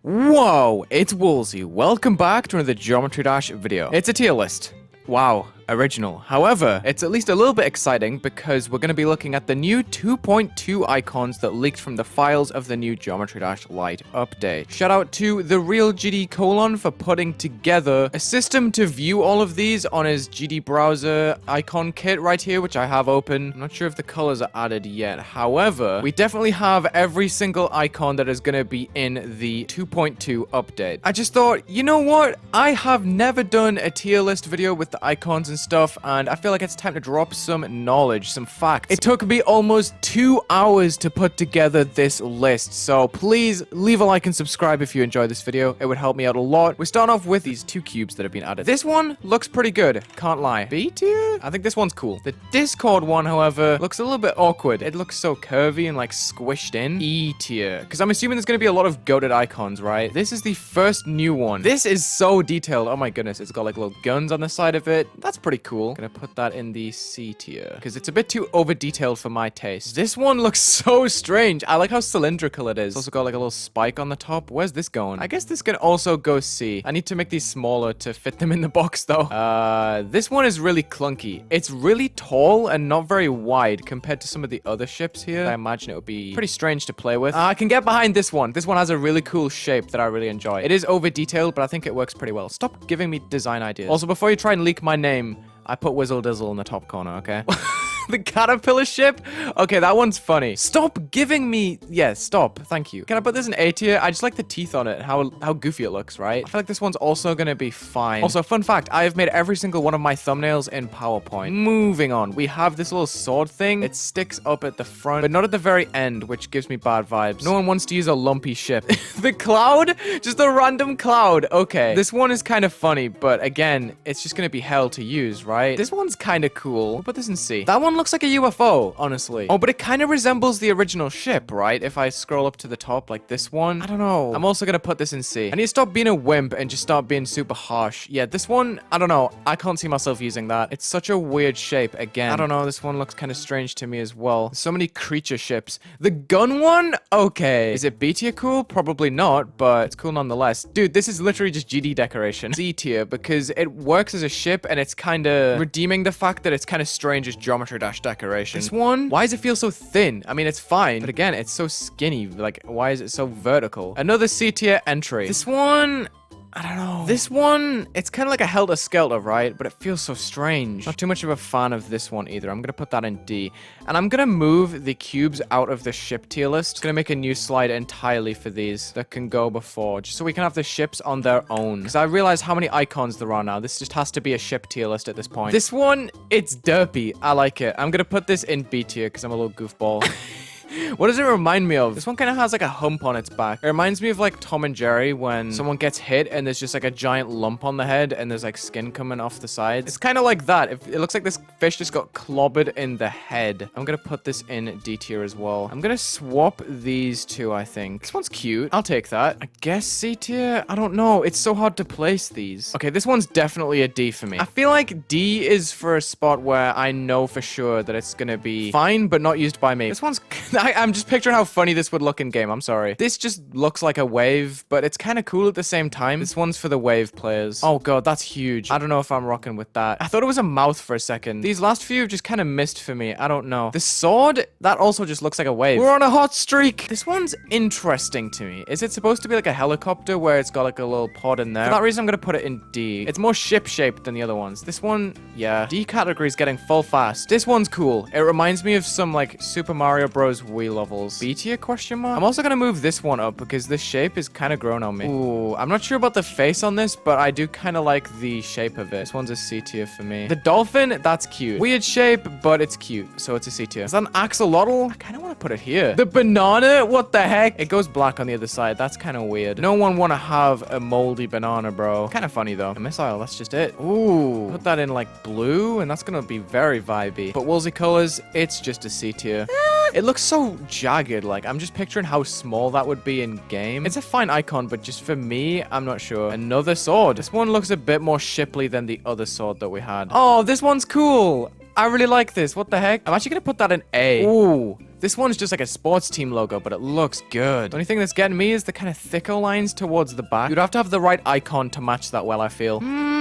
Whoa, it's Wulzy. Welcome back to another Geometry Dash video. It's a tier list. Wow, original. However, it's at least a little bit exciting because we're going to be looking at the new 2.2 icons that leaked from the files of the new Geometry Dash Lite update. Shout out to the real GD Colon for putting together a system to view all of these on his GD browser icon kit right here, which I have open. I'm not sure if the colors are added yet. However, we definitely have every single icon that is going to be in the 2.2 update. I just thought, you know what? I have never done a tier list video with the icons and stuff, and I feel like it's time to drop some knowledge, some facts. It took me almost 2 hours to put together this list, so please leave a like and subscribe if you enjoyed this video. It would help me out a lot. We start off with these two cubes that have been added. This one looks pretty good, can't lie. B tier? I think this one's cool. The Discord one, however, looks a little bit awkward. It looks so curvy and like squished in. E tier, because I'm assuming there's going to be a lot of goated icons, right? This is the first new one. This is so detailed. Oh my goodness, it's got like little guns on the side of it. That's pretty cool. Gonna put that in the C tier because it's a bit too over detailed for my taste. This one looks so strange. I like how cylindrical it is. It's also got like a little spike on the top. Where's this going? I guess this can also go C. I need to make these smaller to fit them in the box though. This one is really clunky. It's really tall and not very wide compared to some of the other ships here. I imagine it would be pretty strange to play with. I can get behind this one. This one has a really cool shape that I really enjoy. It is over detailed, but I think it works pretty well. Stop giving me design ideas. Also, before you try and leak my name, I put Whizzle Dizzle in the top corner, okay? The caterpillar ship? Okay, that one's funny. Stop giving me... Yeah, stop. Thank you. Can I put this in A tier? I just like the teeth on it. How goofy it looks, right? I feel like this one's also gonna be fine. Also, fun fact, I have made every single one of my thumbnails in PowerPoint. Moving on. We have this little sword thing. It sticks up at the front, but not at the very end, which gives me bad vibes. No one wants to use a lumpy ship. The cloud? Just a random cloud. Okay. This one is kind of funny, but again, it's just gonna be hell to use, right? This one's kind of cool. We'll put this in C. That one looks like a UFO, honestly. Oh, but it kind of resembles the original ship, right? If I scroll up to the top like this one. I don't know. I'm also gonna put this in C. I need to stop being a wimp and just start being super harsh. Yeah, this one, I don't know. I can't see myself using that. It's such a weird shape. Again, I don't know. This one looks kind of strange to me as well. So many creature ships. The gun one? Okay. Is it B tier cool? Probably not, but it's cool nonetheless. Dude, this is literally just GD decoration. C tier because it works as a ship and it's kind of redeeming the fact that it's kind of strange as Geometry Dash decoration. This one, why does it feel so thin? I mean, it's fine, but again, it's so skinny. Like, why is it so vertical? Another C tier entry. This one, I don't know. This one, it's kind of like a helter-skelter, right? But it feels so strange. Not too much of a fan of this one either. I'm going to put that in D. And I'm going to move the cubes out of the ship tier list. Going to make a new slide entirely for these that can go before, just so we can have the ships on their own. Because I realize how many icons there are now. This just has to be a ship tier list at this point. This one, it's derpy. I like it. I'm going to put this in B tier because I'm a little goofball. What does it remind me of? This one kind of has like a hump on its back. It reminds me of like Tom and Jerry when someone gets hit and there's just like a giant lump on the head and there's like skin coming off the sides. It's kind of like that. It looks like this fish just got clobbered in the head. I'm gonna put this in D tier as well. I'm gonna swap these two, I think. This one's cute. I'll take that. I guess C tier? I don't know. It's so hard to place these. Okay, this one's definitely a D for me. I feel like D is for a spot where I know for sure that it's gonna be fine, but not used by me. This one's... I'm just picturing how funny this would look in game. I'm sorry. This just looks like a wave, but it's kind of cool at the same time. This one's for the wave players. Oh god, that's huge. I don't know if I'm rocking with that. I thought it was a mouth for a second. These last few just kind of missed for me. I don't know. The sword, that also just looks like a wave. We're on a hot streak. This one's interesting to me. Is it supposed to be like a helicopter where it's got like a little pod in there? For that reason, I'm going to put it in D. It's more ship-shaped than the other ones. This one, yeah. D category is getting full fast. This one's cool. It reminds me of some like Super Mario Bros. Wii levels. B tier question mark? I'm also gonna move this one up because the shape is kind of grown on me. Ooh, I'm not sure about the face on this, but I do kind of like the shape of it. This one's a C tier for me. The dolphin, that's cute. Weird shape, but it's cute, so it's a C tier. Is that an axolotl? I kind of want to put it here. The banana? What the heck? It goes black on the other side. That's kind of weird. No one want to have a moldy banana, bro. Kind of funny though. A missile, that's just it. Ooh, put that in like blue, and that's gonna be very vibey. But Wulzy colors, it's just a C tier. It looks so jagged, like I'm just picturing how small that would be in game. It's a fine icon, but just for me, I'm not sure. Another sword. This one looks a bit more shiply than the other sword that we had. Oh, this one's cool. I really like this. What the heck? I'm actually gonna put that in A. Ooh. This one's just like a sports team logo, but it looks good. The only thing that's getting me is the kind of thicker lines towards the back. You'd have to have the right icon to match that well, I feel.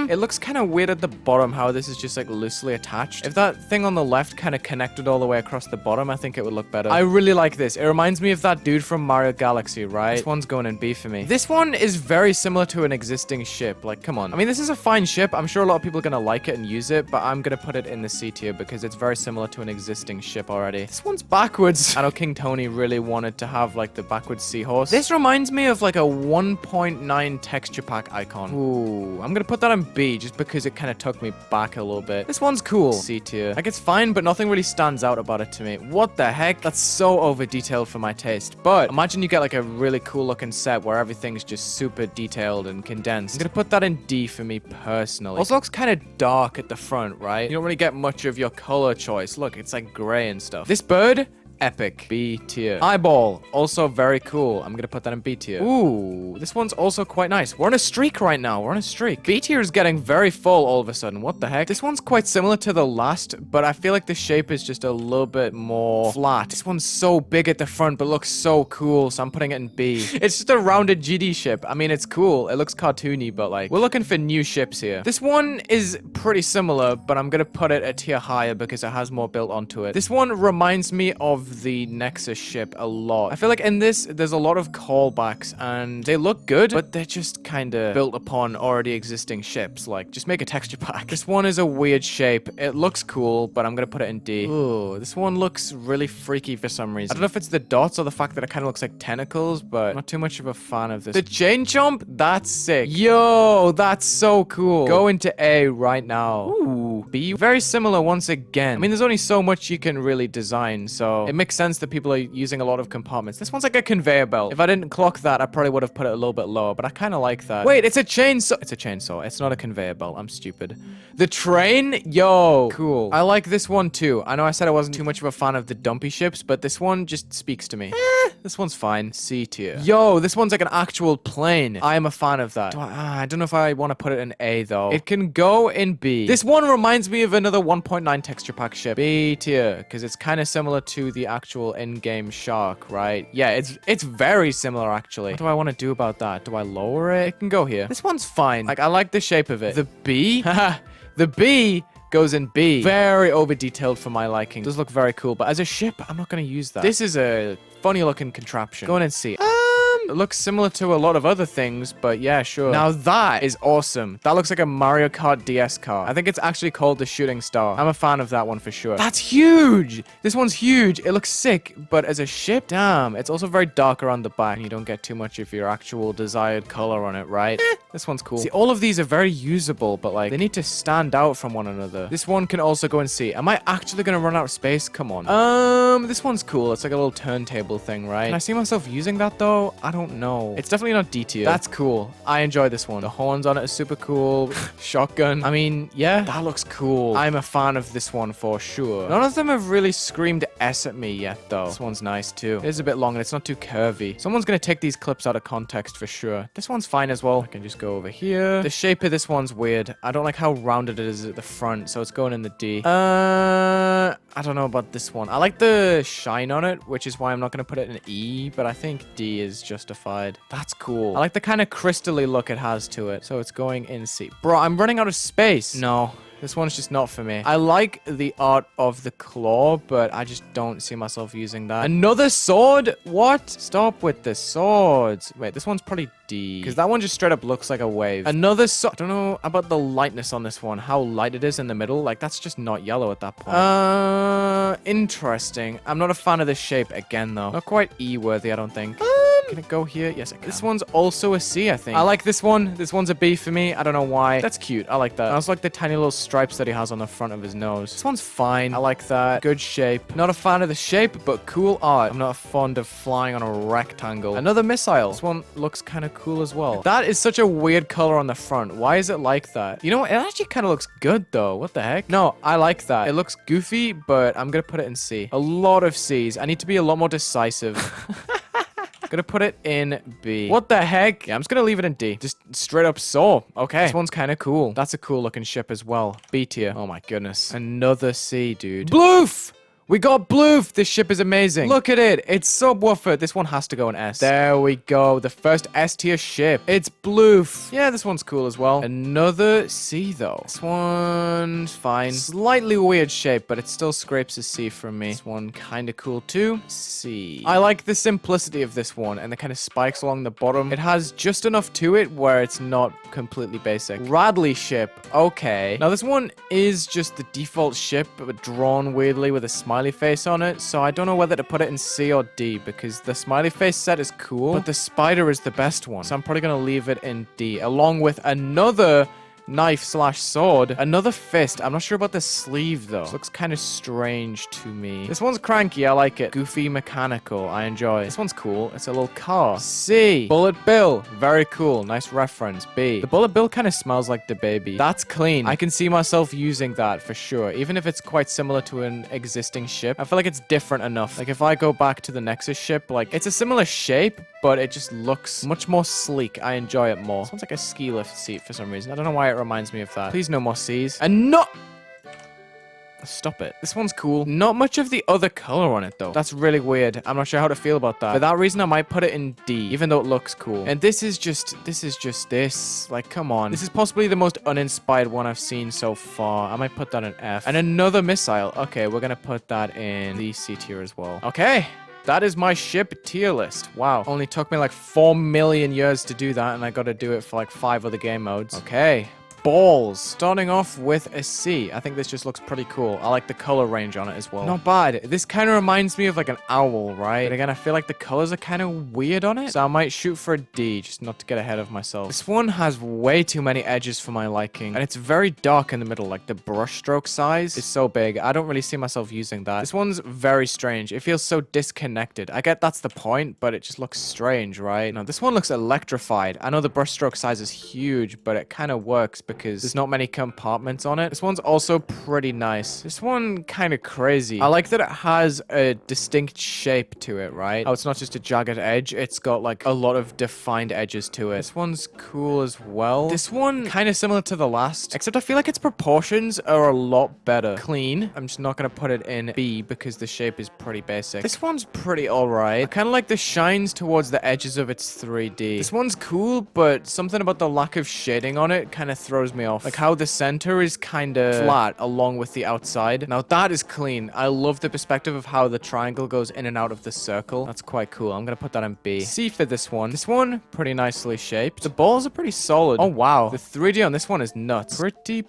It looks kind of weird at the bottom how this is just like loosely attached. If that thing on the left kind of connected all the way across the bottom, I think it would look better. I really like this. It reminds me of that dude from Mario Galaxy, right? This one's going in B for me. This one is very similar to an existing ship. Like, come on. I mean, this is a fine ship. I'm sure a lot of people are going to like it and use it, but I'm going to put it in the C tier because it's very similar to an existing ship already. This one's backwards. I know King Tony really wanted to have like the backwards seahorse. This reminds me of like a 1.9 texture pack icon. Ooh, I'm going to put that in B just because it kind of took me back a little bit. This one's cool. C tier. Like, it's fine, but nothing really stands out about it to me. What the heck? That's so over detailed for my taste. But imagine you get like a really cool looking set where everything's just super detailed and condensed. I'm gonna put that in D for me personally. Also looks kind of dark at the front, right? You don't really get much of your color choice. Look, it's like gray and stuff. This bird, epic. B tier. Eyeball, also very cool. I'm gonna put that in B tier. Ooh, this one's also quite nice. We're on a streak right now. We're on a streak. B tier is getting very full all of a sudden. What the heck? This one's quite similar to the last, but I feel like the shape is just a little bit more flat. This one's so big at the front, but looks so cool, so I'm putting it in B. It's just a rounded GD ship. I mean, it's cool. It looks cartoony, but like, we're looking for new ships here. This one is pretty similar, but I'm gonna put it a tier higher because it has more built onto it. This one reminds me of the Nexus ship a lot. I feel like in this, there's a lot of callbacks and they look good, but they're just kind of built upon already existing ships. Like, just make a texture pack. This one is a weird shape. It looks cool, but I'm gonna put it in D. Ooh, this one looks really freaky for some reason. I don't know if it's the dots or the fact that it kind of looks like tentacles, but I'm not too much of a fan of this. The chain chomp? That's sick. Yo, that's so cool. Go into A right now. Ooh, B. Very similar once again. I mean, there's only so much you can really design, so it makes sense that people are using a lot of compartments. This one's like a conveyor belt. If I didn't clock that, I probably would have put it a little bit lower, but I kind of like that. Wait, it's a chainsaw. It's a chainsaw. It's not a conveyor belt. I'm stupid. The train? Yo. Cool. I like this one too. I know I said I wasn't too much of a fan of the dumpy ships, but this one just speaks to me. This one's fine. C tier. Yo, this one's like an actual plane. I am a fan of that. I don't know if I want to put it in A though. It can go in B. This one reminds me of another 1.9 texture pack ship. B tier, because it's kind of similar to the actual in-game shark, right? Yeah, it's very similar actually. What do I want to do about that? Do I lower it? It can go here. This one's fine. Like, I like the shape of it. The B? Haha. The B goes in B. Very over detailed for my liking. Does look very cool, but as a ship, I'm not going to use that. This is a funny looking contraption. Go in and see. It looks similar to a lot of other things, but yeah, sure. Now that is awesome. That looks like a Mario Kart DS car. I think it's actually called the Shooting Star. I'm a fan of that one for sure. That's huge! This one's huge. It looks sick, but as a ship, damn. It's also very dark around the back, and you don't get too much of your actual desired color on it, right? This one's cool. See, all of these are very usable, but like, they need to stand out from one another. This one can also go and see. Am I actually gonna run out of space? Come on. This one's cool. It's like a little turntable thing, right? Can I see myself using that though? I don't know. It's definitely not D tier. That's cool. I enjoy this one. The horns on it are super cool. Shotgun. I mean, yeah, that looks cool. I'm a fan of this one for sure. None of them have really screamed S at me yet though. This one's nice too. It is a bit long and it's not too curvy. Someone's gonna take these clips out of context for sure. This one's fine as well. I can just go over here. The shape of this one's weird. I don't like how rounded it is at the front, so it's going in the D. I don't know about this one. I like the shine on it, which is why I'm not gonna put it in E, but I think D is justified. That's cool. I like the kind of crystally look it has to it. So it's going in C. Bro, I'm running out of space. No. This one's just not for me. I like the art of the claw, but I just don't see myself using that. Another sword? What? Stop with the swords. Wait, this one's probably D. Because that one just straight up looks like a wave. Another sword. I don't know about the lightness on this one. How light it is in the middle. Like, that's just not yellow at that point. Interesting. I'm not a fan of this shape again, though. Not quite E-worthy, I don't think. Can it go here? Yes, it can. This one's also a C, I think. I like this one. This one's a B for me. I don't know why. That's cute. I like that. I also like the tiny little stripes that he has on the front of his nose. This one's fine. I like that. Good shape. Not a fan of the shape, but cool art. I'm not fond of flying on a rectangle. Another missile. This one looks kind of cool as well. That is such a weird color on the front. Why is it like that? You know what? It actually kind of looks good, though. What the heck? No, I like that. It looks goofy, but I'm going to put it in C. A lot of C's. I need to be a lot more decisive. Gonna put it in B. What the heck? Yeah, I'm just gonna leave it in D. Just straight up saw. Okay. This one's kind of cool. That's a cool looking ship as well. B tier. Oh my goodness. Another C, dude. Bloof! We got Bloof! This ship is amazing. Look at it. It's subwoofer. This one has to go in S. There we go. The first S tier ship. It's Bloof. Yeah, this one's cool as well. Another C though. This one's fine. Slightly weird shape, but it still scrapes a C from me. This one kind of cool too. C. I like the simplicity of this one and the kind of spikes along the bottom. It has just enough to it where it's not completely basic. Radley ship. Okay. Now this one is just the default ship, but drawn weirdly with a smiley face on it, so I don't know whether to put it in C or D, because the smiley face set is cool, but the spider is the best one, so I'm probably gonna leave it in D, along with another knife slash sword, another fist. I'm not sure about the sleeve though. This looks kind of strange to me. This one's cranky. I like it. Goofy mechanical. I enjoy. This one's cool. It's a little car. C. Bullet bill. Very cool. Nice reference. B. The bullet bill kind of smells like the baby. That's clean. I can see myself using that for sure. Even if it's quite similar to an existing ship, I feel like it's different enough. Like if I go back to the Nexus ship, like it's a similar shape, but it just looks much more sleek. I enjoy it more. This one's like a ski lift seat for some reason. I don't know why it reminds me of that. Please no more C's. And not... Stop it. This one's cool. Not much of the other color on it though. That's really weird. I'm not sure how to feel about that. For that reason, I might put it in D, even though it looks cool. And this is just this. Like, come on. This is possibly the most uninspired one I've seen so far. I might put that in F. And another missile. Okay, we're gonna put that in the C tier as well. Okay. That is my ship tier list. Wow. Only took me like 4 million years to do that, and I gotta do it for like 5 other game modes. Okay. Balls. Starting off with a C. I think this just looks pretty cool. I like the color range on it as well. Not bad. This kind of reminds me of like an owl, right? But again, I feel like the colors are kind of weird on it. So I might shoot for a D, just not to get ahead of myself. This one has way too many edges for my liking. And it's very dark in the middle. Like the brush stroke size is so big. I don't really see myself using that. This one's very strange. It feels so disconnected. I get that's the point, but it just looks strange, right? Now, this one looks electrified. I know the brush stroke size is huge, but it kind of works because there's not many compartments on it. This one's also pretty nice. This one kind of crazy. I like that it has a distinct shape to it, right? Oh, it's not just a jagged edge. It's got like a lot of defined edges to it. This one's cool as well. This one kind of similar to the last, except I feel like its proportions are a lot better. Clean. I'm just not going to put it in B because the shape is pretty basic. This one's pretty alright. I kind of like the shines towards the edges of its 3D. This one's cool, but something about the lack of shading on it kind of throws me off. Like how the center is kind of flat along with the outside. Now that is clean. I love the perspective of how the triangle goes in and out of the circle. That's quite cool. I'm gonna put that in B. C for this one. This one, pretty nicely shaped. The balls are pretty solid. Oh wow. The 3D on this one is nuts. Pretty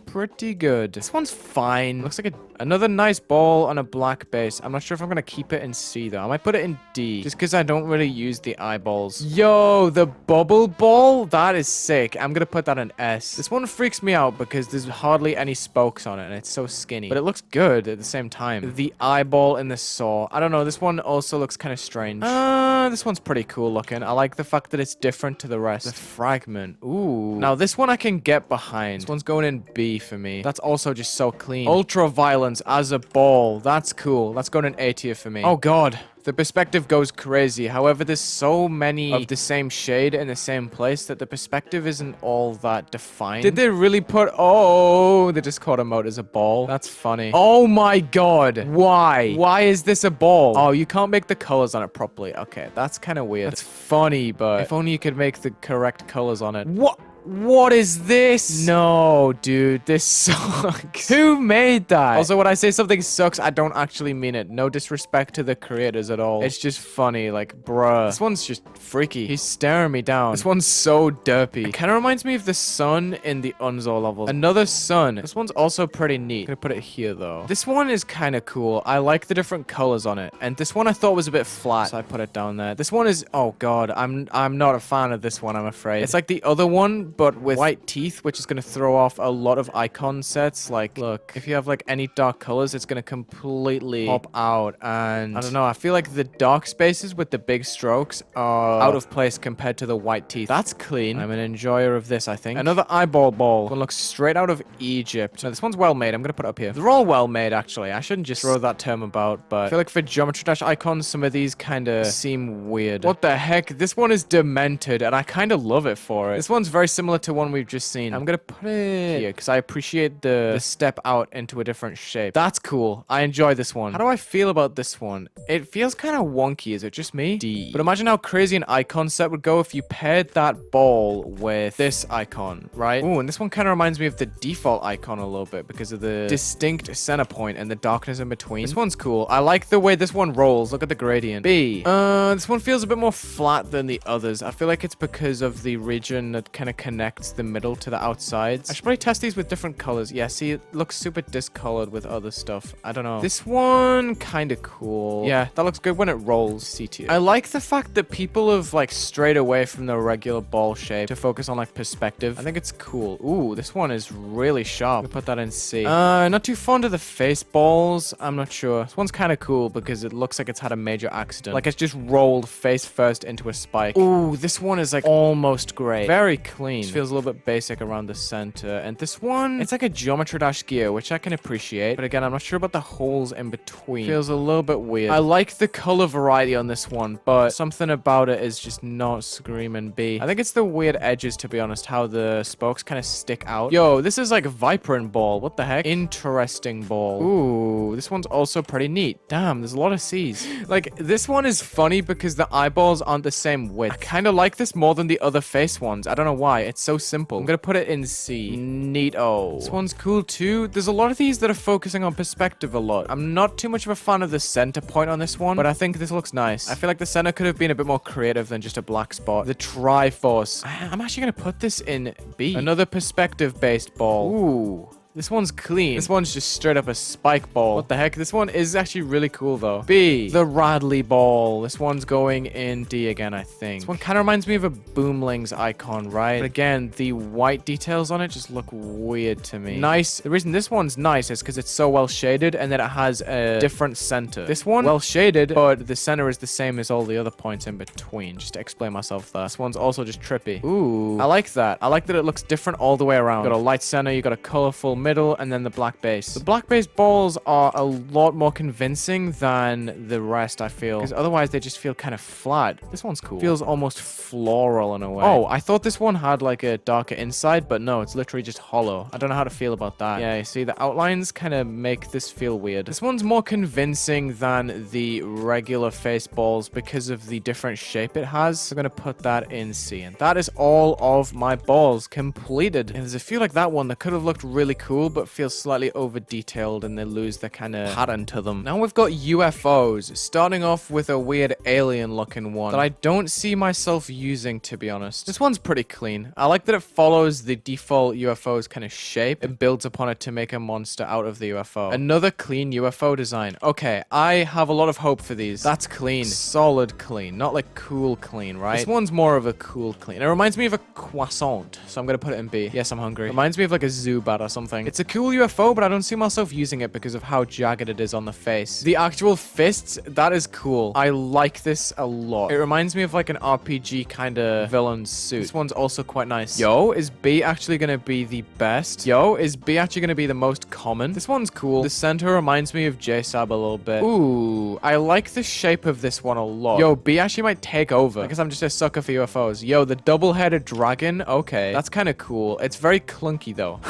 good. This one's fine. Looks like another nice ball on a black base. I'm not sure if I'm gonna keep it in C though. I might put it in D. Just because I don't really use the eyeballs. Yo, the bubble ball? That is sick. I'm gonna put that in S. This one freaks me out because there's hardly any spokes on it and it's so skinny. But it looks good at the same time. The eyeball in the saw. I don't know. This one also looks kind of strange. This one's pretty cool looking. I like the fact that it's different to the rest. The fragment. Ooh. Now this one I can get behind. This one's going in B for me. That's also just so clean. Ultra violence as a ball. That's cool. That's going in A tier for me. Oh god. The perspective goes crazy. However, there's so many of the same shade in the same place that the perspective isn't all that defined. Did they really put... Oh, they just caught a mode as a ball. That's funny. Oh my god. Why? Why is this a ball? Oh, you can't make the colors on it properly. Okay, that's kind of weird. That's funny, but if only you could make the correct colors on it. What? What is this? No, dude, this sucks. Who made that? Also, when I say something sucks, I don't actually mean it. No disrespect to the creators at all. It's just funny, like, bruh. This one's just freaky. He's staring me down. This one's so derpy. It kind of reminds me of the sun in the Unzo levels. Another sun. This one's also pretty neat. I'm gonna put it here, though. This one is kind of cool. I like the different colors on it. And this one I thought was a bit flat, so I put it down there. This one is... Oh, God. I'm not a fan of this one, I'm afraid. It's like the other one, but with white teeth, which is going to throw off a lot of icon sets. Like, look, if you have like any dark colors, it's going to completely pop out. And I don't know, I feel like the dark spaces with the big strokes are out of place compared to the white teeth. That's clean. I'm an enjoyer of this, I think. Another eyeball ball. One looks straight out of Egypt. No, this one's well made. I'm going to put it up here. They're all well made, actually. I shouldn't just throw that term about, but I feel like for Geometry Dash icons, some of these kind of seem weird. What the heck? This one is demented, and I kind of love it for it. This one's very similar similar to one we've just seen. I'm gonna put it here because I appreciate the step out into a different shape. That's cool. I enjoy this one. How do I feel about this one? It feels kind of wonky. Is it just me? D. But imagine how crazy an icon set would go if you paired that ball with this icon, right? Ooh, and this one kind of reminds me of the default icon a little bit because of the distinct center point and the darkness in between. This one's cool. I like the way this one rolls. Look at the gradient. B. This one feels a bit more flat than the others. I feel like it's because of the region that kind of connects the middle to the outsides. I should probably test these with different colors. Yeah, see, it looks super discolored with other stuff. I don't know. This one, kind of cool. Yeah, that looks good when it rolls. C tier. I like the fact that people have, like, strayed away from the regular ball shape to focus on, like, perspective. I think it's cool. Ooh, this one is really sharp. Put that in C. Not too fond of the face balls. I'm not sure. This one's kind of cool because it looks like it's had a major accident. Like, it's just rolled face first into a spike. Ooh, this one is, like, almost great. Very clean. Just feels a little bit basic around the center. And this one, it's like a Geometry Dash gear, which I can appreciate. But again, I'm not sure about the holes in between. Feels a little bit weird. I like the color variety on this one, but something about it is just not screaming B. I think it's the weird edges, to be honest, how the spokes kind of stick out. Yo, this is like a Vibrant ball. What the heck? Interesting ball. Ooh, this one's also pretty neat. Damn, there's a lot of C's. Like, this one is funny because the eyeballs aren't the same width. I kind of like this more than the other face ones. I don't know why. It's so simple. I'm gonna put it in C. Neato. This one's cool too. There's a lot of these that are focusing on perspective a lot. I'm not too much of a fan of the center point on this one, but I think this looks nice. I feel like the center could have been a bit more creative than just a black spot. The Triforce. I'm actually gonna put this in B. Another perspective-based ball. Ooh. This one's clean. This one's just straight up a spike ball. What the heck? This one is actually really cool, though. B. The Radley ball. This one's going in D again, I think. This one kind of reminds me of a Boomlings icon, right? But again, the white details on it just look weird to me. Nice. The reason this one's nice is because it's so well shaded and that it has a different center. This one, well shaded, but the center is the same as all the other points in between. Just to explain myself there. This one's also just trippy. Ooh. I like that. I like that it looks different all the way around. You got a light center, you got a colorful middle, and then the black base. The black base balls are a lot more convincing than the rest, I feel, because otherwise they just feel kind of flat. This one's cool. Feels almost floral in a way. Oh, I thought this one had like a darker inside, but no, it's literally just hollow. I don't know how to feel about that. Yeah, you see, the outlines kind of make this feel weird. This one's more convincing than the regular face balls because of the different shape it has. So I'm gonna put that in C, and that is all of my balls completed. And there's a few like that one that could have looked really cool, but feels slightly over detailed and they lose their kind of pattern to them. Now we've got UFOs, starting off with a weird alien looking one that I don't see myself using, to be honest. This one's pretty clean. I like that it follows the default UFO's kind of shape and builds upon it to make a monster out of the UFO. Another clean UFO design. Okay, I have a lot of hope for these. That's clean. Solid clean. Not like cool clean, right? This one's more of a cool clean. It reminds me of a croissant, so I'm gonna put it in B. Yes, I'm hungry. Reminds me of like a Zubat or something. It's a cool UFO, but I don't see myself using it because of how jagged it is on the face. The actual fists, that is cool. I like this a lot. It reminds me of like an RPG kind of villain suit. This one's also quite nice. Yo, is B actually gonna be the best? Yo, is B actually gonna be the most common? This one's cool. The center reminds me of J-Sab a little bit. Ooh, I like the shape of this one a lot. Yo, B actually might take over. I guess I'm just a sucker for UFOs. Yo, the double-headed dragon. Okay, that's kind of cool. It's very clunky though.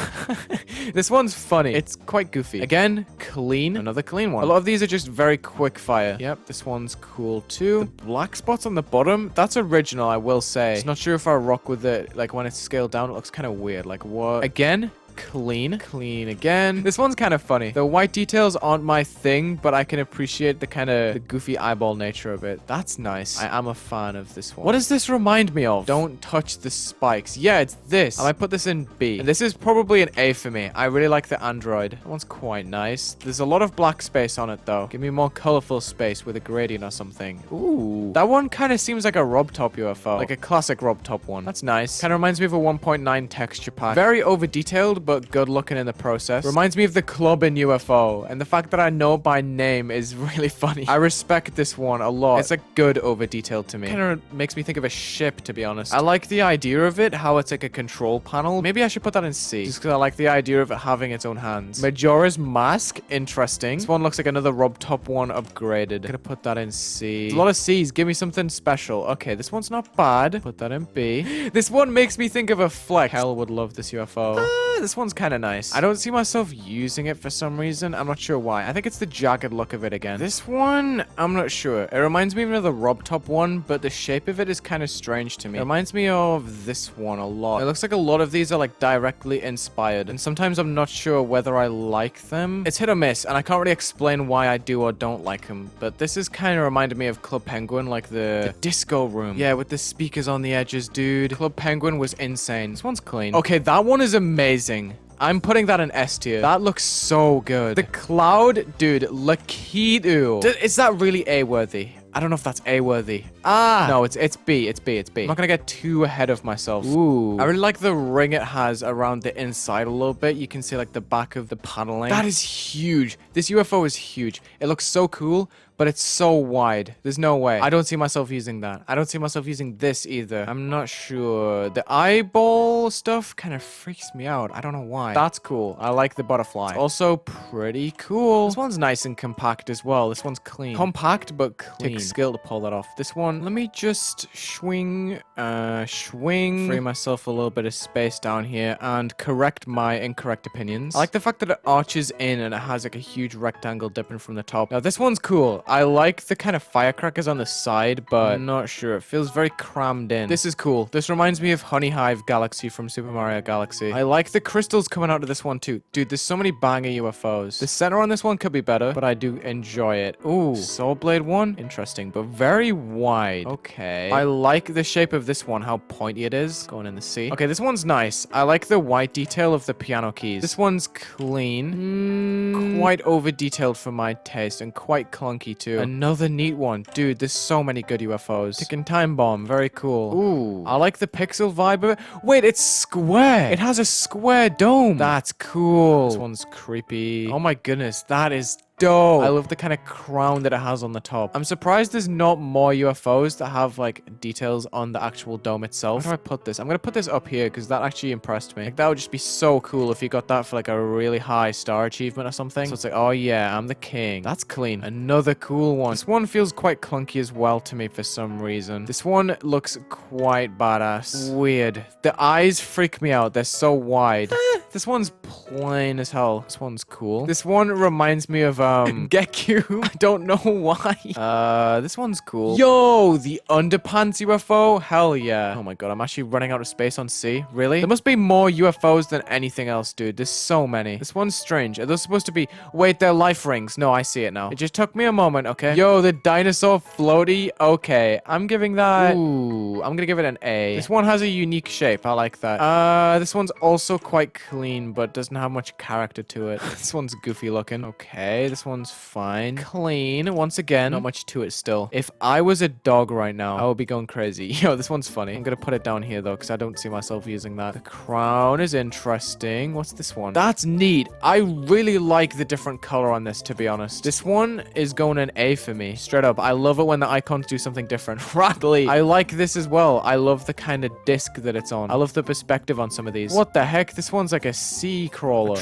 This one's funny. It's quite goofy. Again, clean. Another clean one. A lot of these are just very quick fire. Yep, this one's cool too. The black spots on the bottom, that's original, I will say. Just not sure if I rock with it. Like when it's scaled down, it looks kind of weird. Like what? Again, clean. Clean again. This one's kind of funny. The white details aren't my thing, but I can appreciate the kind of the goofy eyeball nature of it. That's nice. I am a fan of this one. What does this remind me of? Don't touch the spikes. Yeah, it's this. I might put this in B. And this is probably an A for me. I really like the android. That one's quite nice. There's a lot of black space on it though. Give me more colorful space with a gradient or something. Ooh. That one kind of seems like a Rob Top UFO. Like a classic Rob Top one. That's nice. Kind of reminds me of a 1.9 texture pack. Very over detailed, but good looking in the process. Reminds me of the club in UFO, and the fact that I know by name is really funny. I respect this one a lot. It's like good over detailed to me. Kind of makes me think of a ship, to be honest. I like the idea of it, how it's like a control panel. Maybe I should put that in C, just because I like the idea of it having its own hands. Majora's Mask, interesting. This one looks like another Rob Top one upgraded. Gonna put that in C. There's a lot of C's. Give me something special. Okay, this one's not bad. Put that in B. This one makes me think of a flex. Hell would love this UFO. This one's kind of nice. I don't see myself using it for some reason. I'm not sure why. I think it's the jagged look of it again. This one, I'm not sure. It reminds me of another Rob Top one, but the shape of it is kind of strange to me. It reminds me of this one a lot. It looks like a lot of these are like directly inspired, and sometimes I'm not sure whether I like them. It's hit or miss, and I can't really explain why I do or don't like them, but this is kind of reminded me of Club Penguin, like the disco room. Yeah, with the speakers on the edges, dude. Club Penguin was insane. This one's clean. Okay, that one is amazing. I'm putting that in S tier. That looks so good. The cloud, dude, Lakitu. Is that really A-worthy? I don't know if that's A-worthy. No, it's B. It's B. I'm not gonna get too ahead of myself. Ooh. I really like the ring it has around the inside a little bit. You can see like the back of the paneling. That is huge. This UFO is huge. It looks so cool, but it's so wide. There's no way. I don't see myself using that. I don't see myself using this either. I'm not sure. The eyeball stuff kind of freaks me out. I don't know why. That's cool. I like the butterfly. It's also pretty cool. This one's nice and compact as well. This one's clean. Compact, but clean. Takes skill to pull that off. This one, let me just swing. Free myself a little bit of space down here and correct my incorrect opinions. I like the fact that it arches in and it has like a huge rectangle dipping from the top. Now, this one's cool. I like the kind of firecrackers on the side, but I'm not sure. It feels very crammed in. This is cool. This reminds me of Honey Hive Galaxy from Super Mario Galaxy. I like the crystals coming out of this one too. Dude, there's so many banger UFOs. The center on this one could be better, but I do enjoy it. Ooh, Soul Blade one. Interesting, but very wide. Okay. I like the shape of this one, how pointy it is. Going in the C. Okay, this one's nice. I like the white detail of the piano keys. This one's clean. Quite over detailed for my taste and quite clunky too. Another neat one. Dude, there's so many good UFOs. Ticking time bomb. Very cool. Ooh. I like the pixel vibe of it. Wait, it's square. It has a square dome. That's cool. This one's creepy. Oh my goodness. That is dope. I love the kind of crown that it has on the top. I'm surprised there's not more UFOs that have like details on the actual dome itself. Where do I put this? I'm gonna put this up here because that actually impressed me. Like that would just be so cool if you got that for like a really high star achievement or something. So it's like, oh yeah, I'm the king. That's clean. Another cool one. This one feels quite clunky as well to me for some reason. This one looks quite badass. Weird. The eyes freak me out. They're so wide. This one's plain as hell. This one's cool. This one reminds me of Geku. I don't know why. This one's cool. Yo, the underpants UFO. Hell yeah. Oh my god, I'm actually running out of space on C. Really? There must be more UFOs than anything else, dude. There's so many. This one's strange. Are those supposed to be... Wait, they're life rings. No, I see it now. It just took me a moment, okay? Yo, the dinosaur floaty. Okay, I'm giving that... Ooh, I'm gonna give it an A. This one has a unique shape. I like that. This one's also quite clean, but doesn't have much character to it. This one's goofy looking. Okay, this one's fine. Clean. Once again, not much to it still. If I was a dog right now, I would be going crazy. Yo, this one's funny. I'm gonna put it down here though, because I don't see myself using that. The crown is interesting. What's this one? That's neat. I really like the different color on this, to be honest. This one is going an A for me. Straight up. I love it when the icons do something different. Rattly. I like this as well. I love the kind of disc that it's on. I love the perspective on some of these. What the heck? This one's like a sea crawler.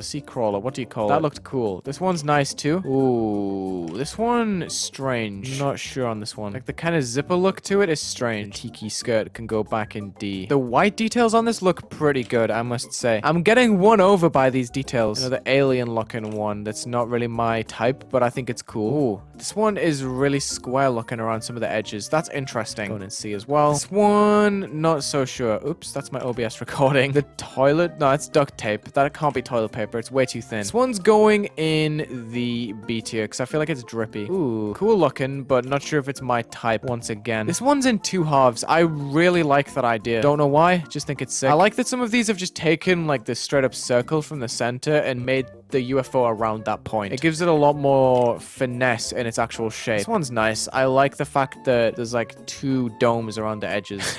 Sea crawler. What do you call it? That looked cool. This one's nice too. Ooh, this one strange. Not sure on this one. Like the kind of zipper look to it is strange. Tiki skirt can go back in D. The white details on this look pretty good, I must say. I'm getting won over by these details. Another alien looking one that's not really my type, but I think it's cool. Ooh, this one is really square looking around some of the edges. That's interesting. Going in C as well. This one, not so sure. Oops, that's my OBS recording. The toilet, no, it's duct tape. That can't be toilet paper. It's way too thin. This one's going in the B tier because I feel like it's drippy. Ooh, cool looking, but not sure if it's my type once again. This one's in two halves. I really like that idea. Don't know why, just think it's sick. I like that some of these have just taken like this straight up circle from the center and made put the UFO around that point. It gives it a lot more finesse in its actual shape. This one's nice. I like the fact that there's like 2 domes around the edges.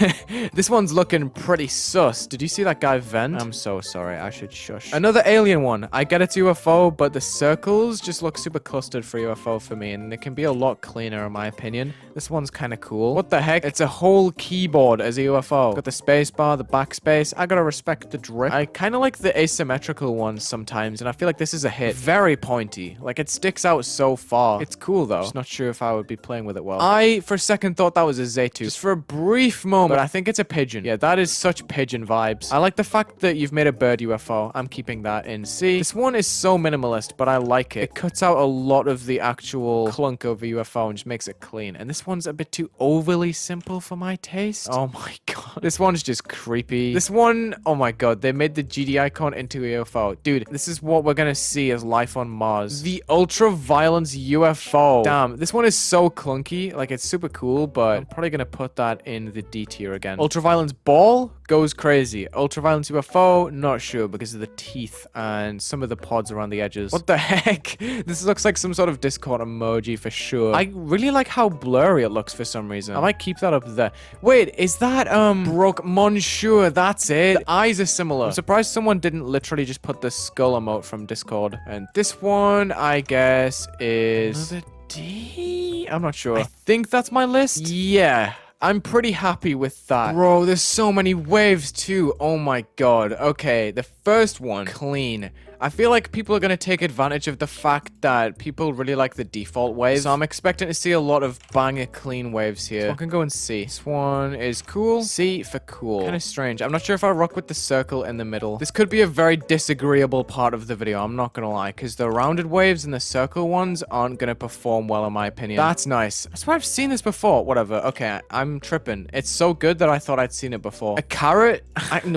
This one's looking pretty sus. Did you see that guy vent? I'm so sorry. I should shush. Another alien one. I get it's UFO, but the circles just look super clustered for UFO for me, and it can be a lot cleaner in my opinion. This one's kind of cool. What the heck? It's a whole keyboard as a UFO. Got the space bar, the backspace. I gotta respect the drip. I kind of like the asymmetrical ones sometimes, and I feel like this is a hit. Very pointy. Like, it sticks out so far. It's cool, though. Just not sure if I would be playing with it well. I, for a second, thought that was a Zaytu. Just for a brief moment, but I think it's a pigeon. Yeah, that is such pigeon vibes. I like the fact that you've made a bird UFO. I'm keeping that in C. This one is so minimalist, but I like it. It cuts out a lot of the actual clunk of a UFO and just makes it clean. And this one's a bit too overly simple for my taste. Oh my god. This one's just creepy. This one, oh my god, they made the GD icon into a UFO. Dude, this is what we're gonna see as life on Mars. The ultra violence UFO. Damn, this one is so clunky. Like, it's super cool, but I'm probably gonna put that in the D tier again. Ultraviolence ball goes crazy. Ultraviolence UFO, not sure because of the teeth and some of the pods around the edges. What the heck? This looks like some sort of Discord emoji for sure. I really like how blurry it looks for some reason. I might keep that up there. Wait, is that Broke Monsieur? That's it. The eyes are similar. I'm surprised someone didn't literally just put the skull emote from Discord. And this one, I guess, is another D? I'm not sure. I think that's my list. Yeah. I'm pretty happy with that. Bro, there's so many waves too. Oh my god. Okay, the first one, clean. I feel like people are going to take advantage of the fact that people really like the default waves. So I'm expecting to see a lot of banger clean waves here. So I can go and C. This one is cool. C for cool. Kind of strange. I'm not sure if I rock with the circle in the middle. This could be a very disagreeable part of the video. I'm not going to lie. Because the rounded waves and the circle ones aren't going to perform well in my opinion. That's nice. I swear I've seen this before. Whatever. Okay, I'm tripping. It's so good that I thought I'd seen it before. A carrot?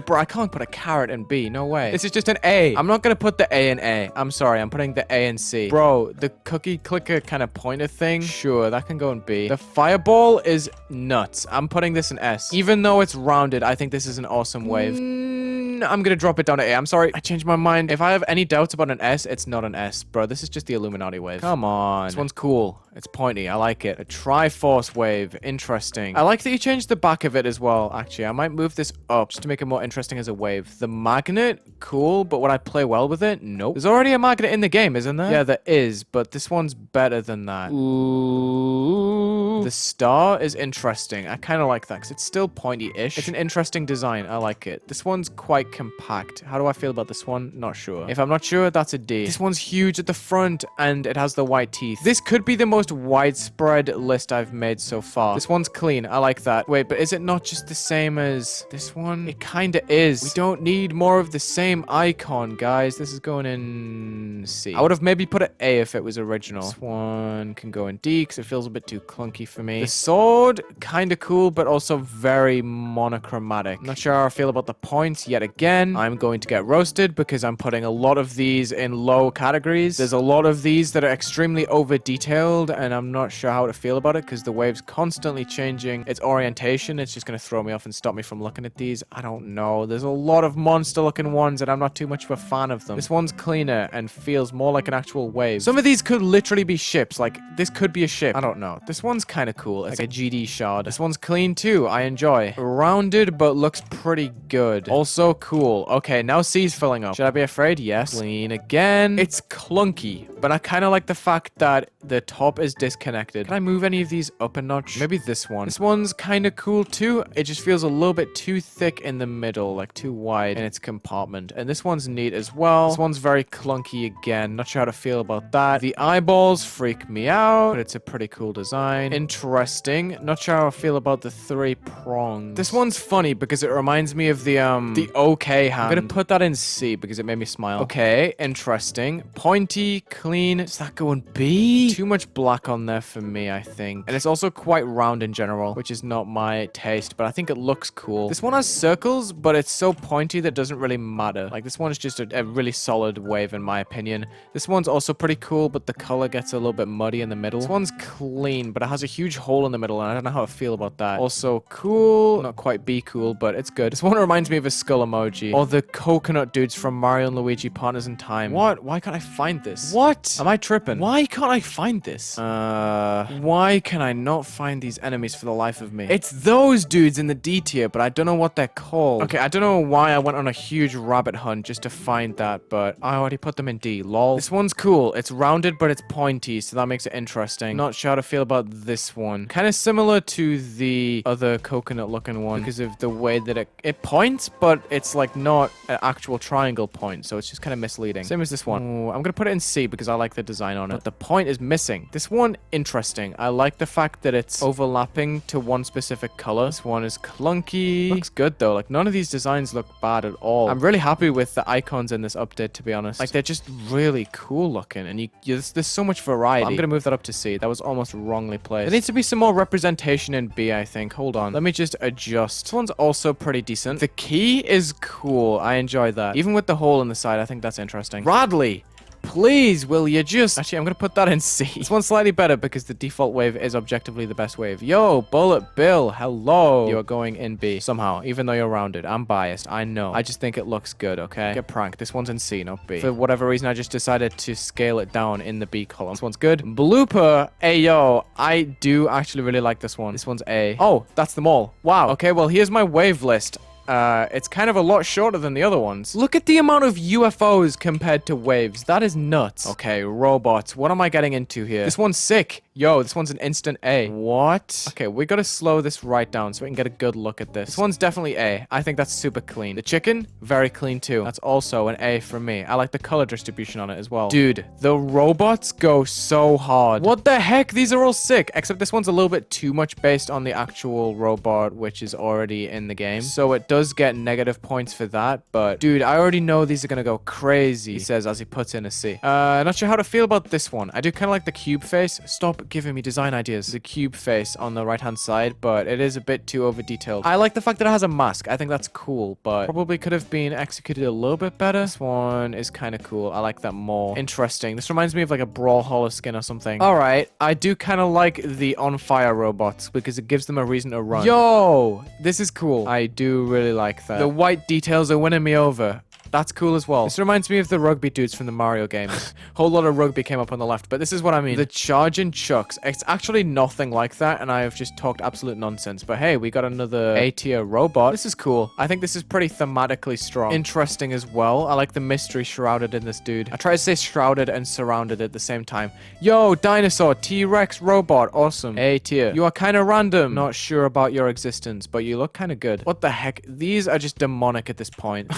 Bro, I can't put a carrot in B. No way. This is just an A. I'm not going to put the A in A. I'm sorry, I'm putting the A in C. Bro, the cookie clicker kind of pointer thing, sure, that can go in B. The fireball is nuts. I'm putting this in S. Even though it's rounded, I think this is an awesome wave. I'm gonna drop it down to A. I'm sorry, I changed my mind. If I have any doubts about an S, it's not an S. Bro, this is just the Illuminati wave. Come on. This one's cool. It's pointy. I like it. A Triforce wave. Interesting. I like that you changed the back of it as well, actually. I might move this up just to make it more interesting as a wave. The magnet, cool, but would I play well with it? Nope. There's already a magnet in the game, isn't there? Yeah, there is, but this one's better than that. Ooh. The star is interesting. I kind of like that because it's still pointy-ish. It's an interesting design. I like it. This one's quite compact. How do I feel about this one? Not sure. If I'm not sure, that's a D. This one's huge at the front and it has the white teeth. This could be the most widespread list I've made so far. This one's clean. I like that. Wait, but is it not just the same as this one? It kind of is. We don't need more of the same icon, guys. This is going in C. I would have maybe put an A if it was original. This one can go in D because it feels a bit too clunky for me. The sword, kind of cool, but also very monochromatic. Not sure how I feel about the points yet again. I'm going to get roasted because I'm putting a lot of these in low categories. There's a lot of these that are extremely over-detailed, and I'm not sure how to feel about it because the wave's constantly changing its orientation. It's just going to throw me off and stop me from looking at these. I don't know. There's a lot of monster-looking ones, and I'm not too much of a fan of them. This one's cleaner and feels more like an actual wave. Some of these could literally be ships. Like, this could be a ship. I don't know. This one's kind of cool. It's like a GD shard. This one's clean too. I enjoy. Rounded, but looks pretty good. Also cool. Okay, now C's filling up. Should I be afraid? Yes. Clean again. It's clunky, but I kind of like the fact that the top is disconnected. Can I move any of these up a notch? Maybe this one. This one's kind of cool too. It just feels a little bit too thick in the middle, like too wide in its compartment. And this one's neat as well. This one's very clunky again. Not sure how to feel about that. The eyeballs freak me out, but it's a pretty cool design. Interesting. Not sure how I feel about the 3 prongs. This one's funny because it reminds me of the OK hand. I'm gonna put that in C because it made me smile. Okay, interesting. Pointy, clean. Does that go in B? Too much black on there for me, I think. And it's also quite round in general, which is not my taste, but I think it looks cool. This one has circles, but it's so pointy that doesn't really matter. Like, this one is just a really solid wave in my opinion. This one's also pretty cool, but the color gets a little bit muddy in the middle. This one's clean, but it has a huge hole in the middle, and I don't know how to feel about that. Also, cool. Not quite be cool, but it's good. This one reminds me of a skull emoji. Or the coconut dudes from Mario and Luigi Partners in Time. What? Why can't I find this? What? Am I tripping? Why can't I find this? Why can I not find these enemies for the life of me? It's those dudes in the D tier, but I don't know what they're called. Okay, I don't know why I went on a huge rabbit hunt just to find that, but I already put them in D. Lol. This one's cool. It's rounded, but it's pointy, so that makes it interesting. Not sure how to feel about this one. Kind of similar to the other coconut-looking one because of the way that it points, but it's like not an actual triangle point, so it's just kind of misleading. Same as this one. Ooh, I'm gonna put it in C because I like the design on it. But the point is missing. This one, interesting. I like the fact that it's overlapping to one specific color. This one is clunky. Looks good though. Like none of these designs look bad at all. I'm really happy with the icons in this update, to be honest. Like they're just really cool looking, and there's so much variety. I'm gonna move that up to C. That was almost wrongly placed. There needs to be some more representation in B, I think. Hold on. Let me just adjust. This one's also pretty decent. The key is cool. I enjoy that. Even with the hole in the side, I think that's interesting. Radley! Please, will you just... Actually, I'm going to put that in C. This one's slightly better because the default wave is objectively the best wave. Yo, Bullet Bill, hello. You are going in B somehow, even though you're rounded. I'm biased, I know. I just think it looks good, okay? Get pranked. This one's in C, not B. For whatever reason, I just decided to scale it down in the B column. This one's good. Blooper, ayo. I do actually really like this one. This one's A. Oh, that's them all. Wow. Okay, well, here's my wave list. It's kind of a lot shorter than the other ones. Look at the amount of UFOs compared to waves. That is nuts. Okay, robots. What am I getting into here? This one's sick. Yo, this one's an instant A. What? Okay, we gotta slow this right down so we can get a good look at this. This one's definitely A. I think that's super clean. The chicken, very clean too. That's also an A from me. I like the color distribution on it as well. Dude, the robots go so hard. What the heck? These are all sick. Except this one's a little bit too much based on the actual robot, which is already in the game. So it does get negative points for that. But dude, I already know these are gonna go crazy, he says as he puts in a C. Not sure how to feel about this one. I do kind of like the cube face. Stop giving me design ideas. The cube face on the right hand side, but it is a bit too over detailed. I like the fact that it has a mask. I think that's cool, but probably could have been executed a little bit better. This one is kind of cool. I like that more. Interesting. This reminds me of like a Brawlhalla skin or something. All right, I do kind of like the on fire robots because it gives them a reason to run. Yo, this is cool. I do really like that. The white details are winning me over. That's cool as well. This reminds me of the rugby dudes from the Mario games. Whole lot of rugby came up on the left, but this is what I mean. The charging chucks. It's actually nothing like that, and I have just talked absolute nonsense. But hey, we got another A-tier robot. This is cool. I think this is pretty thematically strong. Interesting as well. I like the mystery shrouded in this dude. I try to say shrouded and surrounded at the same time. Yo, dinosaur, T-Rex robot. Awesome. A-tier. You are kind of random. Not sure about your existence, but you look kind of good. What the heck? These are just demonic at this point.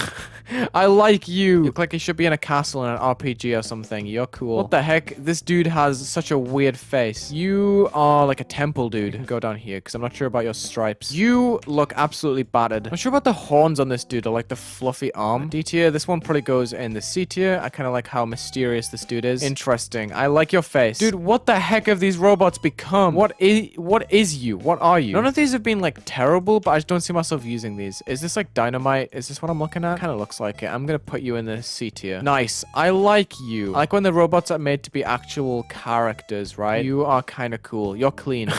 I like you. You look like you should be in a castle in an RPG or something. You're cool. What the heck? This dude has such a weird face. You are like a temple dude. Go down here because I'm not sure about your stripes. You look absolutely battered. Not sure about the horns on this dude or like the fluffy arm. D tier. This one probably goes in the C tier. I kind of like how mysterious this dude is. Interesting. I like your face. Dude, what the heck have these robots become? What is you? What are you? None of these have been like terrible, but I just don't see myself using these. Is this like dynamite? Is this what I'm looking at? Kind of looks like it. I'm gonna put you in the C tier. Nice. I like you. I like when the robots are made to be actual characters, right? You are kind of cool. You're clean.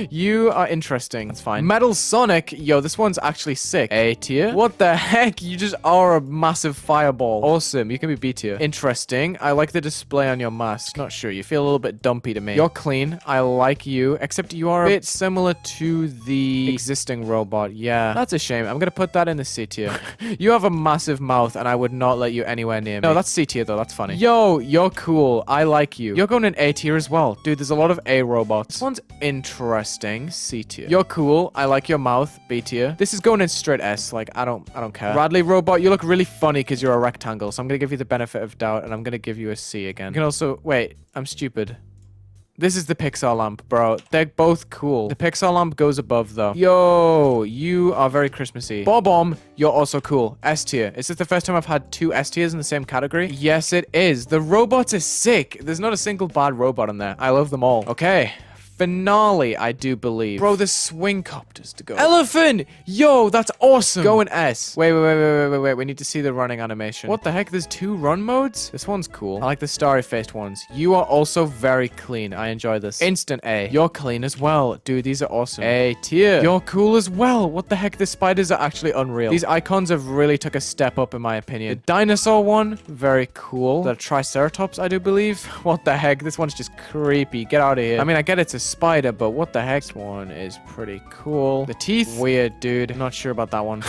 You are interesting. That's fine. Metal Sonic. Yo, this one's actually sick. A tier. What the heck? You just are a massive fireball. Awesome. You can be B tier. Interesting. I like the display on your mask. Not sure. You feel a little bit dumpy to me. You're clean. I like you. Except you are a bit similar to the existing robot. Yeah. That's a shame. I'm gonna put that in the C tier. You have a massive mouth and I would not let you anywhere near me. No, that's C tier though. That's funny. Yo, you're cool. I like you. You're going in A tier as well. Dude, there's a lot of A robots. This one's interesting. C tier. You're cool. I like your mouth. B tier. This is going in straight S. Like, I don't care. Radley robot, you look really funny because you're a rectangle. So I'm gonna give you the benefit of doubt and I'm gonna give you a C again. You can also, wait, I'm stupid. This is the Pixar lamp, bro. They're both cool. The Pixar lamp goes above, though. Yo, you are very Christmassy. Bob-omb, you're also cool. S tier. Is this the first time I've had two S tiers in the same category? Yes, it is. The robots are sick. There's not a single bad robot in there. I love them all. Okay. finale, I do believe. Bro, there's swing copters to go. Elephant! Yo, that's awesome. Go in S. Wait. We need to see the running animation. What the heck? There's 2 run modes? This one's cool. I like the starry-faced ones. You are also very clean. I enjoy this. Instant A. You're clean as well. Dude, these are awesome. A tier. You're cool as well. What the heck? The spiders are actually unreal. These icons have really took a step up in my opinion. The dinosaur one, very cool. The triceratops, I do believe. What the heck? This one's just creepy. Get out of here. I mean, I get it's a spider, but what the heck? This one is pretty cool. The teeth, weird, dude. I'm not sure about that one.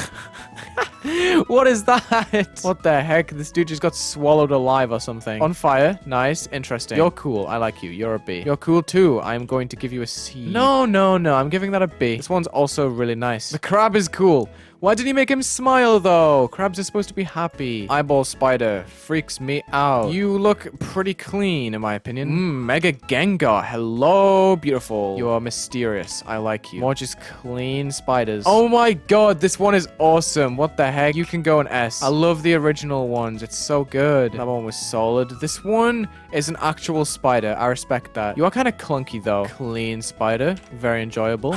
What is that? What the heck? This dude just got swallowed alive or something. On fire. Nice. Interesting. You're cool. I like you. You're a B. You're cool too. I'm going to give you a C. No. I'm giving that a B. This one's also really nice. The crab is cool. Why did he make him smile, though? Crabs are supposed to be happy. Eyeball spider freaks me out. You look pretty clean, in my opinion. Mega Gengar. Hello, beautiful. You are mysterious. I like you. More just clean spiders. Oh my god, this one is awesome. What the heck? You can go an S. I love the original ones. It's so good. That one was solid. This one is an actual spider. I respect that. You are kind of clunky, though. Clean spider. Very enjoyable.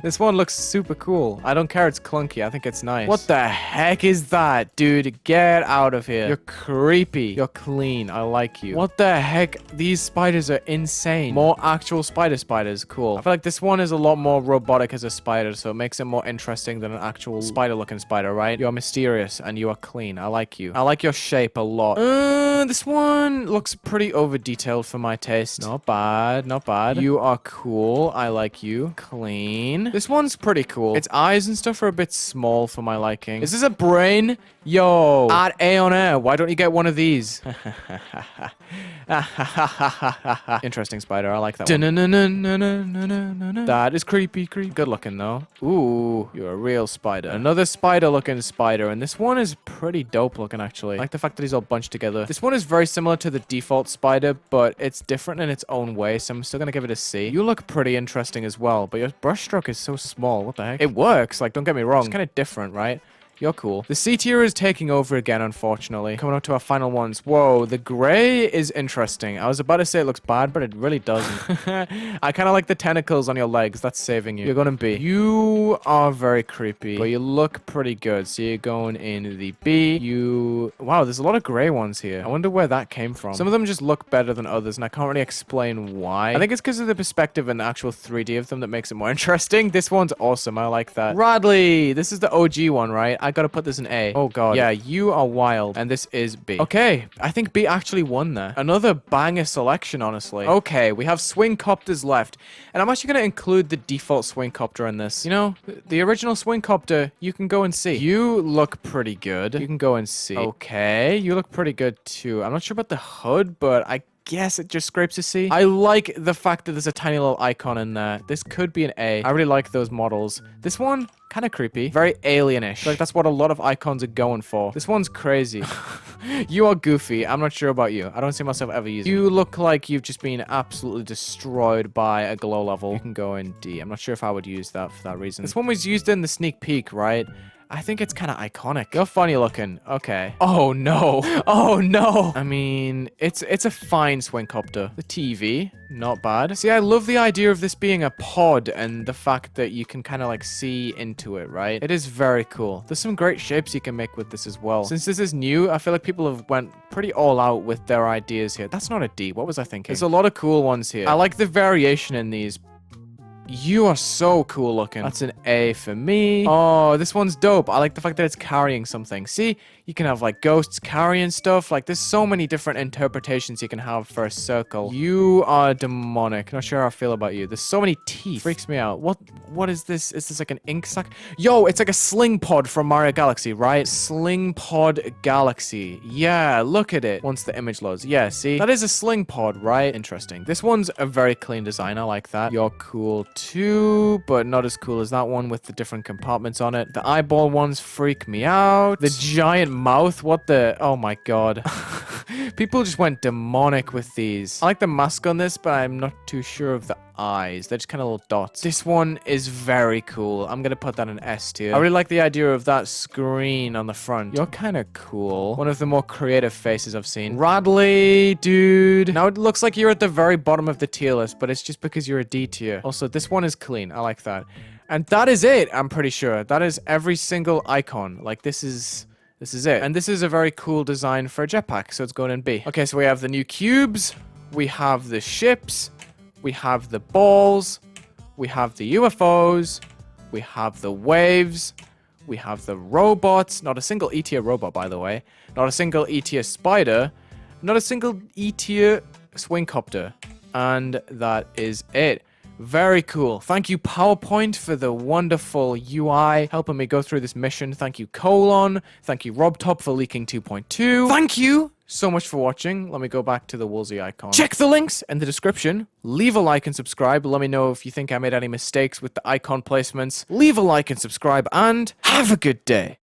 This one looks super cool. I don't care it's clunky. I think it's nice. What the heck is that? Dude, get out of here. You're creepy. You're clean. I like you. What the heck? These spiders are insane. More actual spiders. Cool. I feel like this one is a lot more robotic as a spider, so it makes it more interesting than an actual spider-looking spider, right? You're mysterious and you are clean. I like you. I like your shape a lot. This one looks pretty over-detailed for my taste. Not bad. You are cool. I like you. Clean. This one's pretty cool. Its eyes and stuff are a bit small for my liking. Is this a brain? Yo. Add A on air. Why don't you get one of these? Interesting spider. I like that one. That is creepy. Good looking, though. Ooh, you're a real spider. Another spider-looking spider. And this one is pretty dope looking, actually. I like the fact that he's all bunched together. This one is very similar to the default spider, but it's different in its own way, so I'm still gonna give it a C. You look pretty interesting as well, but your brushstroke is so small. What the heck? It works. Like, don't get me wrong. It's kind of different, right? You're cool. The C tier is taking over again, unfortunately. Coming up to our final ones. Whoa, the gray is interesting. I was about to say it looks bad, but it really doesn't. I kind of like the tentacles on your legs. That's saving you. You're going to B. You are very creepy, but you look pretty good. So you're going in the B. Wow, there's a lot of gray ones here. I wonder where that came from. Some of them just look better than others, and I can't really explain why. I think it's because of the perspective and the actual 3D of them that makes it more interesting. This one's awesome. I like that. Radley. This is the OG one, right? I gotta put this in A. Oh god. Yeah, you are wild. And this is B. Okay, I think B actually won there. Another banger selection, honestly. Okay, we have swing copters left. And I'm actually gonna include the default swing copter in this. You know, the original swing copter, you can go and see. You look pretty good. You can go and see. Okay, you look pretty good too. I'm not sure about the hood, but I guess it just scrapes a C. I like the fact that there's a tiny little icon in there. This could be an A. I really like those models. This one, kind of creepy. Very alienish. Like, that's what a lot of icons are going for. This one's crazy. You are goofy. I'm not sure about you. I don't see myself ever using it. You look like you've just been absolutely destroyed by a glow level. You can go in D. I'm not sure if I would use that for that reason. This one was used in the sneak peek, right? I think it's kind of iconic. You're funny looking. Okay. Oh, no. Oh, no. I mean, it's a fine swing copter. The TV, not bad. See, I love the idea of this being a pod and the fact that you can kind of like see into it, right? It is very cool. There's some great shapes you can make with this as well. Since this is new, I feel like people have went pretty all out with their ideas here. That's not a D. What was I thinking? There's a lot of cool ones here. I like the variation in these. You are so cool looking. That's an A for me. Oh, this one's dope. I like the fact that it's carrying something. See, you can have like ghosts carrying stuff. Like, there's so many different interpretations you can have for a circle. You are demonic. Not sure how I feel about you. There's so many teeth. Freaks me out. What is this? Is this like an ink sac? Yo, it's like a sling pod from Mario Galaxy, right? Sling pod galaxy. Yeah, look at it. Once the image loads. Yeah, see? That is a sling pod, right? Interesting. This one's a very clean design. I like that. You're cool too, but not as cool as that one with the different compartments on it. The eyeball ones freak me out. The giant mouth, what the... Oh my god. People just went demonic with these. I like the mask on this, but I'm not too sure of the eyes. They're just kind of little dots. This one is very cool. I'm gonna put that in S tier. I really like the idea of that screen on the front. You're kind of cool. One of the more creative faces I've seen. Radley, dude. Now it looks like you're at the very bottom of the tier list, but it's just because you're a D tier. Also, this one is clean. I like that. And that is it, I'm pretty sure. That is every single icon. Like, this is it. And this is a very cool design for a jetpack, so it's going in B. Okay, so we have the new cubes. We have the ships. We have the balls, we have the UFOs, we have the waves, we have the robots, not a single E-tier robot, by the way, not a single E-tier spider, not a single E-tier swingcopter, and that is it. Very cool. Thank you, PowerPoint, for the wonderful UI, helping me go through this mission. Thank you, Colon. Thank you, RobTop, for leaking 2.2. Thank you so much for watching. Let me go back to the Wulzy icon. Check the links in the description. Leave a like and subscribe. Let me know if you think I made any mistakes with the icon placements. Leave a like and subscribe, and have a good day.